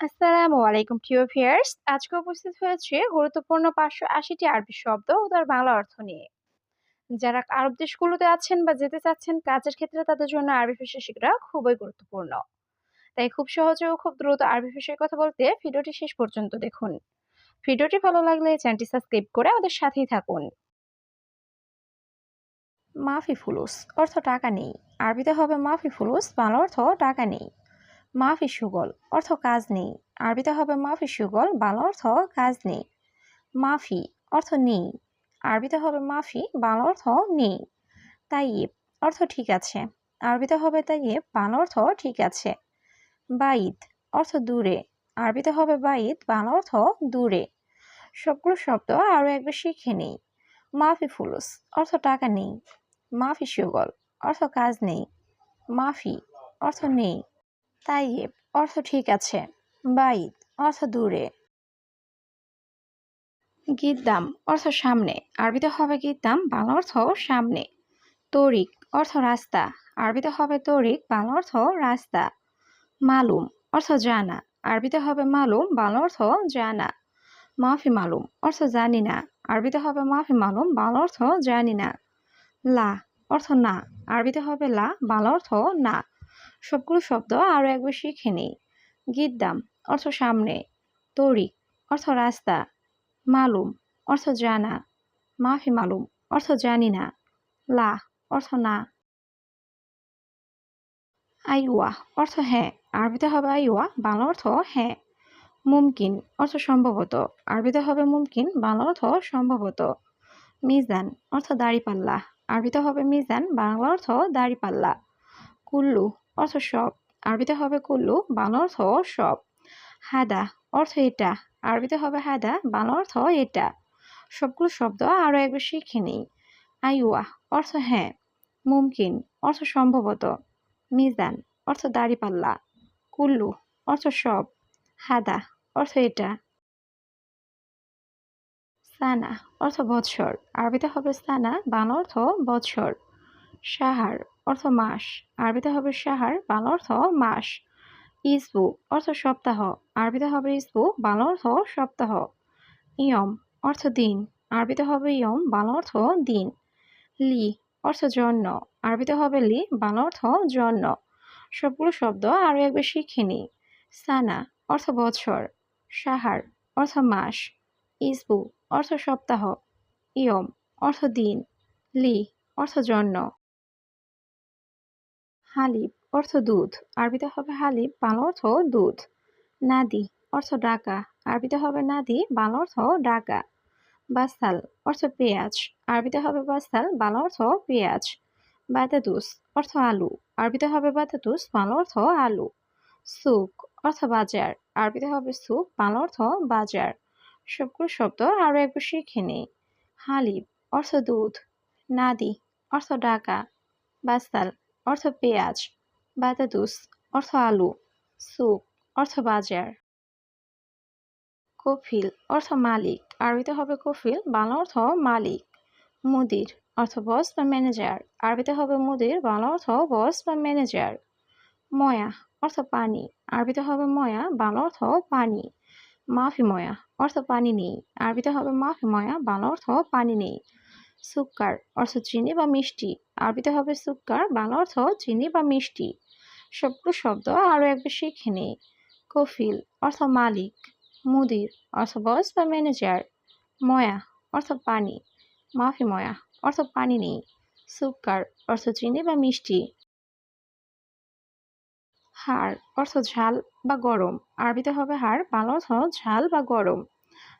আসসালামু আলাইকুম প্রিয় ভিউয়ার্স। আজকে উপস্থিত হয়েছে গুরুত্বপূর্ণ ৫৮০টি আরবি শব্দ ও তার বাংলা অর্থ নিয়ে। যারা আরব দেশগুলোতে আছেন বা যেতে চাচ্ছেন কাজের ক্ষেত্রে তাদের জন্য আরবি ভাষা শেখাটা খুবই গুরুত্বপূর্ণ। তাই খুব সহজে ও খুব দ্রুত আরবি ভাষায় কথা বলতে ভিডিওটি শেষ পর্যন্ত দেখুন। ভিডিওটি ভালো লাগলে চ্যানেলটি সাবস্ক্রাইব করে আমাদের সাথেই থাকুন। মাফি ফুলুস অর্থ টাকা নেই। আরবিতে হবে মাফি ফুলুস, বাংলা অর্থ টাকা নেই। মাফি সুগল অর্থ কাজ নেই। আরবিতে হবে মাফি সুগল, বাংলা অর্থ কাজ নেই। মাফি অর্থ নেই। আরবিতে হবে মাফি, বাংলা অর্থ নেই। তাইয়েব অর্থ ঠিক আছে। আরবিতে হবে তাইয়েব, বাংলা অর্থ ঠিক আছে। বাইদ অর্থ দূরে। আরবিতে হবে বাইদ, বাংলা অর্থ দূরে। সবগুলো শব্দ আরো একবার শিখে নেই। মাফি ফুলুস অর্থ টাকা নেই। মাফি সুগল অর্থ কাজ নেই। মাফি অর্থ নেই। তাইয়েব অর্থ ঠিক আছে। বাইদ অর্থ দূরে। গিদ্দাম অর্থ সামনে। আরবিতে হবে গিদ্দাম, বাংলা অর্থ সামনে। তরিক অর্থ রাস্তা। আরবিতে হবে তরিক, বাংলা অর্থ রাস্তা। মালুম অর্থ জানা। আরবিতে হবে মালুম, বাংলা অর্থ জানা। মাফি মালুম অর্থ জানি না। আরবিতে হবে মাফি মালুম, বাংলা অর্থ জানি না। লা অর্থ না। আরবিতে হবে লা, বাংলা অর্থ না। সবগুলো শব্দ আরো একবার শিখে নেই। গিদ্দাম অর্থ সামনে। তরিক অর্থ রাস্তা। মালুম অর্থ জানা। মাফি মালুম অর্থ জানি না। লা অর্থ না। আইওয়া অর্থ হ্যাঁ। আরবিতে হবে আইওয়া, বাংলা অর্থ হ্যাঁ। মুমকিন অর্থ সম্ভবত। আরবিতে হবে মুমকিন, বাংলা অর্থ সম্ভবত। মিজান অর্থ দাড়িপাল্লা। আরবিতে হবে মিজান, বাংলা অর্থ দাড়িপাল্লা। কুল্লু অর্থ সব। আরবিতে হবে কুল্লু, বাংলা অর্থ সব। হাদা অর্থ এটা। আরবিতে হবে হাদা, বাংলা অর্থ এটা। সবগুলো শব্দ আরো একবার শিখে নিই। আইওয়া অর্থ হ্যাঁ। মুমকিন অর্থ সম্ভবত। মিজান অর্থ দাড়িপাল্লা। কুল্লু অর্থ সব। হাদা অর্থ এটা। সানা অর্থ বৎসর। আরবিতে হবে সানা, বাংলা অর্থ বৎসর। সাহার অর্থ মাস। আরবিতে হবে সাহার, বাংলা অর্থ মাস। ইসবু অর্থ সপ্তাহ। আরবিতে হবে ইসবু, বাংলা অর্থ সপ্তাহ। ইয়ম অর্থ দিন। আরবিতে হবে ইয়ম, বাংলা অর্থ দিন। লি অর্থ জন্য। আরবিতে হবে লি, বাংলা অর্থ জন্য। সবগুলো শব্দ আরো একবার শিখে নিই। সানা অর্থ বছর। সাহার অর্থ মাস। ইসবু অর্থ সপ্তাহ। ইয়ম অর্থ দিন। লি অর্থ জন্য। হালিব অর্থ দুধ। আরবিতে হবে হালিব, বাংলা অর্থ দুধ। নাদি অর্থ ডাকা। আরবিতে হবে নাদি, বাংলা অর্থ ডাকা। বাসাল অর্থ পেঁয়াজ। আরবিতে হবে বাসাল, বাংলা অর্থ পেঁয়াজ। বাতাতুস অর্থ আলু। আরবিতে হবে বাতাতুস, বাংলা অর্থ আলু। সুক অর্থ বাজার। আরবিতে হবে সুক, বাংলা অর্থ বাজার। সবগুলো শব্দ আরো একবার শিখে নেই। হালিব অর্থ দুধ। নাদি অর্থ ডাকা। বাসাল অর্থ পেঁয়াজ। বাতাতুস অর্থ আলু। সুক অর্থ বাজার। কফিল অর্থ মালিক। আরবিতে হবে কফিল, বাংলা অর্থ মালিক। মুদির অর্থ বস বা ম্যানেজার। আরবিতে হবে মুদির, বাংলা অর্থ বস বা ম্যানেজার। ময়া অর্থ পানি। আরবিতে হবে ময়া, বাংলা অর্থ পানি। মাফি ময়া অর্থ পানি নেই। আরবিতে হবে মাফি ময়া, বাংলা অর্থ পানি নেই। সুক্কার অর্থ চিনি বা মিষ্টি। আরবিতে হবে সুক্কার, বাংলা অর্থ চিনি বা মিষ্টি। সবগুলো শব্দ আরো একবার শিখে নেই। কফিল অর্থ মালিক। মুদির অর্থ বস বা ম্যানেজার। ময়া অর্থ পানি। মাফি ময়া অর্থ পানি নেই। সুক্কার অর্থ চিনি বা মিষ্টি। হাড় অর্থ ঝাল বা গরম। আরবিতে হবে হাড়, বাংলা অর্থ ঝাল বা গরম।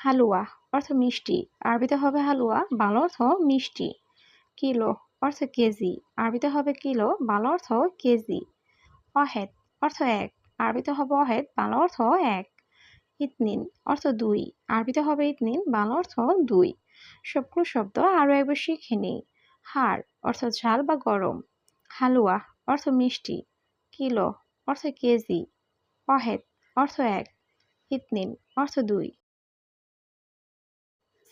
হালুয়া অর্থ মিষ্টি। আরবিতে হবে হালুয়া, বাংলা অর্থ মিষ্টি। কিলো অর্থ কেজি। আরবিতে হবে কিলো, বাংলা অর্থ কেজি। অহেদ অর্থ এক। আরবিতে হবে অহেদ, বাংলা অর্থ এক। ইতনিন অর্থ দুই। আরবিতে হবে ইতনিন, বাংলা অর্থ দুই। সবগুলো শব্দ আরো একবার শিখে নিই। হাড় অর্থ ঝাল বা গরম। হালুয়া অর্থ মিষ্টি। কিলো অর্থ কেজি। অহেদ অর্থ এক। ইতনিন অর্থ দুই।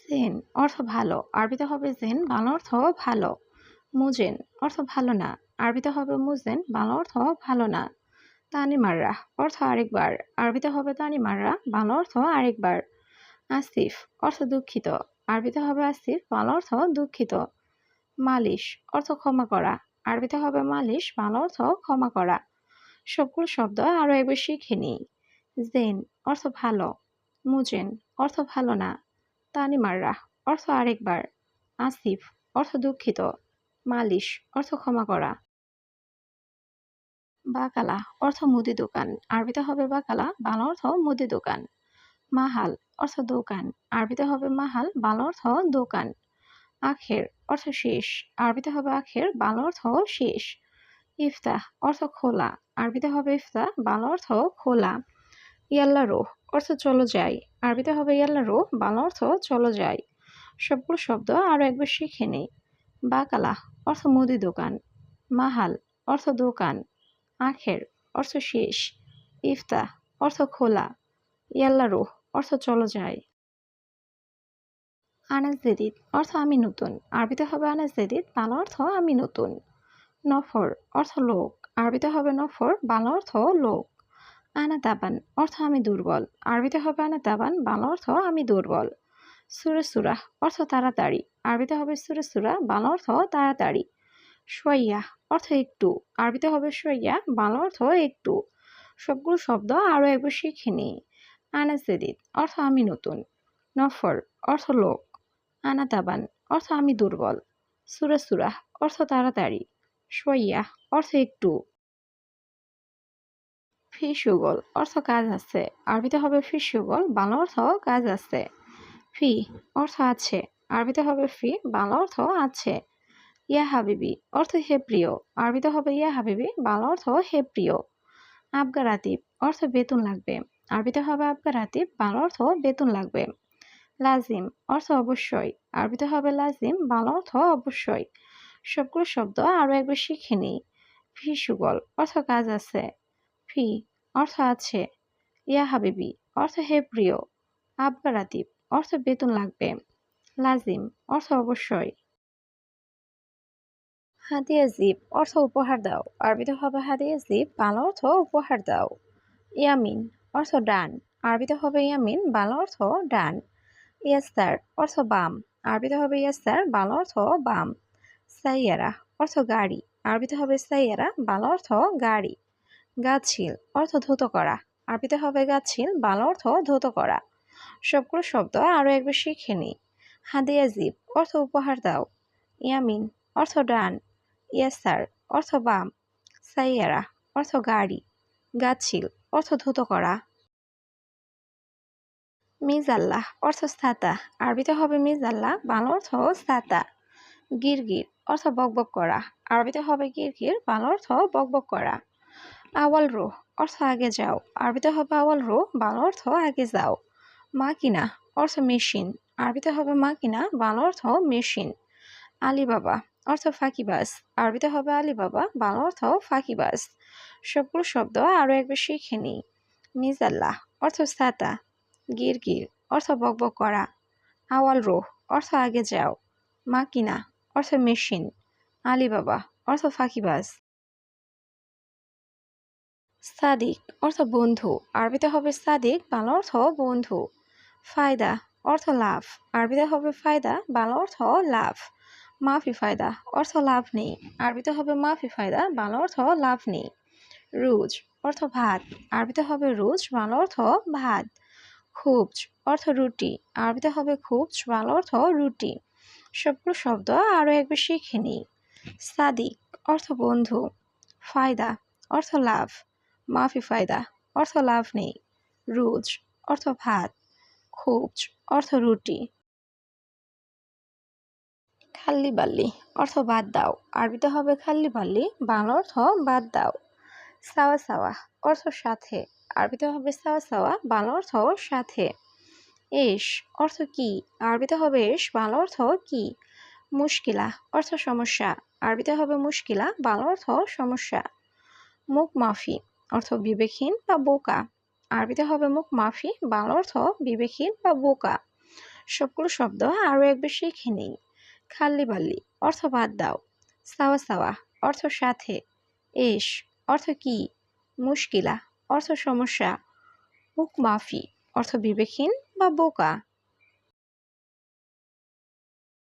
জেন অর্থ ভালো। আরবিতে হবে জেন, বাংলা অর্থ ভালো। মুজেন অর্থ ভালো না। আরবিতে হবে মুজেন, বাংলা অর্থ ভালো না। তানি মাররা অর্থ আরেকবার, আরবিতে হবে তানি মাররা, বাংলা অর্থ আরেকবার। আসিফ অর্থ দুঃখিত, আরবিতে হবে আসিফ, বাংলা অর্থ দুঃখিত। মালিশ অর্থ ক্ষমা করা, আরবিতে হবে মালিশ, বাংলা অর্থ ক্ষমা করা। সবগুলো শব্দ আরো একবার শিখে নিই। জেন অর্থ ভালো, মুজেন অর্থ ভালো না, তানি মাররা অর্থ আরেকবার, আসিফ অর্থ দুঃখিত, মালিশ অর্থ ক্ষমা করা। বাকালা অর্থ মুদি দোকান, আরবিতে হবে বাকালা, বাংলা অর্থ মুদি দোকান। মাহাল অর্থ দোকান, আরবিতে হবে মাহাল, বাংলা অর্থ দোকান। আখের অর্থ শেষ, আরবিতে হবে আখের, বাংলা অর্থ শেষ। ইফতাহ অর্থ খোলা, আরবিতে হবে ইফতাহ, বাংলা অর্থ খোলা। ইয়াল্লা রোহ অর্থ চলো যাই, আরবিতে হবে ইয়াল্লা রোহ, বাংলা অর্থ চলো যাই। সবগুলো শব্দ আরো একবার শিখে নেই। বাকালা অর্থ মুদি দোকান, মাহাল অর্থ দোকান, আখের অর্থ শেষ, ইফতাহ অর্থ খোলা, ইয়াল্লা রোহ অর্থ চলো যাই। আনাস জেদিদ অর্থ আমি নতুন, আরবিতে হবে আনাস জেদিদ, বাংলা অর্থ আমি নতুন। নফর অর্থ লোক, আরবিতে হবে নফর, বাংলা অর্থ লোক। আনা তাবান অর্থ আমি দুর্বল, আরবিতে হবে আনা তাবান, বাংলা অর্থ আমি দুর্বল। সুরে সুরাহ অর্থ তাড়াতাড়ি, আরবিতে হবে সুরে সুরা, বাংলা অর্থ তাড়াতাড়ি। সোয়াইয়া অর্থ একটু, আরবিতে হবে সোয়াইয়া, বাংলা অর্থ একটু। সবগুলো শব্দ আরো একবার শিখে নিই। আনাস জেদিদ অর্থ আমি নতুন, নফর অর্থ লোক, আনা তাবান অর্থ আমি দুর্বল, সুরা সুরাহ অর্থ তাড়াতাড়ি, সোয়াইয়া অর্থ একটু। ফি সুগল অর্থ কাজ আছে, আরবিতে হবে ফি সুগল, বাংলা অর্থ কাজ আছে। ফি অর্থ আছে, আরবিতে হবে ফি, বাংলা অর্থ আছে। ইয়া হাবিবি অর্থ হে প্রিয়, আরবিতে হবে ইয়া হাবিবি, বাংলা অর্থ হে প্রিয়। আবগা রাতিব অর্থ বেতন লাগবে, আরবিতে হবে আবগা রাতিব, বাংলা অর্থ বেতন লাগবে। লাজিম অর্থ অবশ্যই, আরবিতে হবে লাজিম, বাংলা অর্থ অবশ্যই। সবগুলো শব্দ আরো একবার শিখে নিই। ফি সুগল অর্থ কাজ আছে, ফি অর্থ আছে, ইয়া হাবিবি অর্থ হে প্রিয়, আবগা রাতিব অর্থ বেতন লাগবে, লাজিম অর্থ অবশ্যই। হাদিয়া জিব অর্থ উপহার দাও, আরবিতে হবে হাদিয়া জিব, বাংলা অর্থ উপহার দাও। ইয়ামিন অর্থ ডান, আরবিতে হবে ইয়ামিন, বাংলা অর্থ ডান। ইয়াস্তার অর্থ বাম, আরবিতে হবে ইয়াস্তার, বাংলা অর্থ বাম। সাইয়ারা অর্থ গাড়ি, আরবিতে হবে সাইয়ারা, বাংলা অর্থ গাড়ি। গাছিল অর্থ ধৌত করা, আরবিতে হবে গাছিল, বাংলা অর্থ ধৌত করা। সবগুলো শব্দ আরো একবার শিখে নিই। হাদিয়া জিব অর্থ উপহার দাও, ইয়ামিন অর্থ ডান, ইয়াসার অর্থ বাম, সাইয়ারা অর্থ গাড়ি, গাছিল অর্থ ধৌত করা। মিজাল্লাহ অর্থ ছাতা, আরবিতে হবে মিজাল্লাহ, বাংলা অর্থ ছাতা। গিরগির অর্থ বকবক করা, আরবিতে হবে গিরগির, বাংলা অর্থ বকবক করা। আওয়াল রোহ অর্থ আগে যাও, আরবিতে হবে আওয়াল রোহ, বাংলা অর্থ আগে যাও। মাকিনা অর্থ মেশিন, আরবিতে হবে মাকিনা, বাংলা অর্থ মেশিন। আলিবাবা অর্থ ফাঁকিবাজ, আরবিতে হবে আলিবাবা, বাংলা অর্থ ফাঁকিবাজ। সবগুলো শব্দ আরো একবার শিখে নিই। মিজাল্লাহ অর্থ ছাতা, গিরগির অর্থ বকবক করা, আওয়াল রোহ অর্থ আগে যাও, মাকিনা অর্থ মেশিন, আলিবাবা অর্থ ফাঁকিবাজ। সাদিক অর্থ বন্ধু, আরবিতে হবে সাদিক, বাংলা অর্থ বন্ধু। ফায়দা অর্থ লাভ, আরবিতে হবে ফায়দা, বাংলা অর্থ লাভ। মাফি ফায়দা অর্থ লাভ নেই, আরবিতে হবে মাফি ফায়দা, বাংলা অর্থ লাভ নেই। রুজ অর্থ ভাত, আরবিতে হবে রুজ, বাংলা অর্থ ভাত। খুবজ অর্থ রুটি, আরবিতে হবে খুবজ, বাংলা অর্থ রুটি। সবগুলো শব্দ আরো একবার শিখে নিই। সাদিক অর্থ বন্ধু, ফায়দা অর্থ লাভ, মাফি ফায়দা অর্থ লাভ নেই, রুজ অর্থ ভাত, খুবজ অর্থ রুটি। খাল্লি বাল্লি অর্থ বাদ দাও, আরবিতে হবে খাল্লি বাল্লি, বাংলা অর্থ বাদ দাও। সাওয়া সাওয়া অর্থ সাথে, আরবিতে হবে সাওয়া সাওয়া, বাংলা অর্থ সাথে। এশ অর্থ কি, আরবিতে হবে এশ, বাংলা অর্থ কি। মুশকিলা অর্থ সমস্যা, আরবিতে হবে মুশকিলা, বাংলা অর্থ সমস্যা। মুখ মাফি অর্থ বিবেকহীন বা বোকা, আরবিতে হবে মুখ মাফি, বাংলা অর্থ বিবেকহীন বা বোকা। সবগুলো শব্দ আরো একবার শিখে নিই। খাল্লি বাল্লি অর্থ বাদ দাও, সাওয়া সাওয়া অর্থ সাথে, এশ অর্থ কি, মুশকিলা অর্থ সমস্যা। মুখ মাফি অর্থ বিবেকহীন বা বোকা।